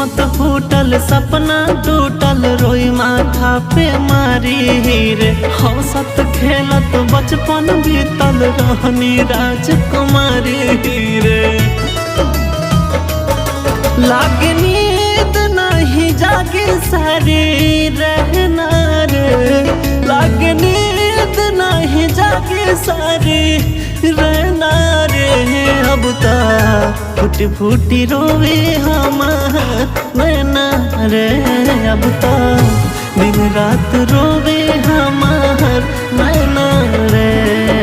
किस्मत फूटल सपना टूटल रोई माथा पे मारी रे। हंसत खेलत बचपन बीतल रहनी राजकुमारी रे। लागे नींद नहीं जागे सारी रहना रे। लागे नींद नहीं जागे सारी रहना रे। अब ता फूटी फूटी रोवे हमार नैना रे। अब ता दिन रात रोवे हमार नैना रे।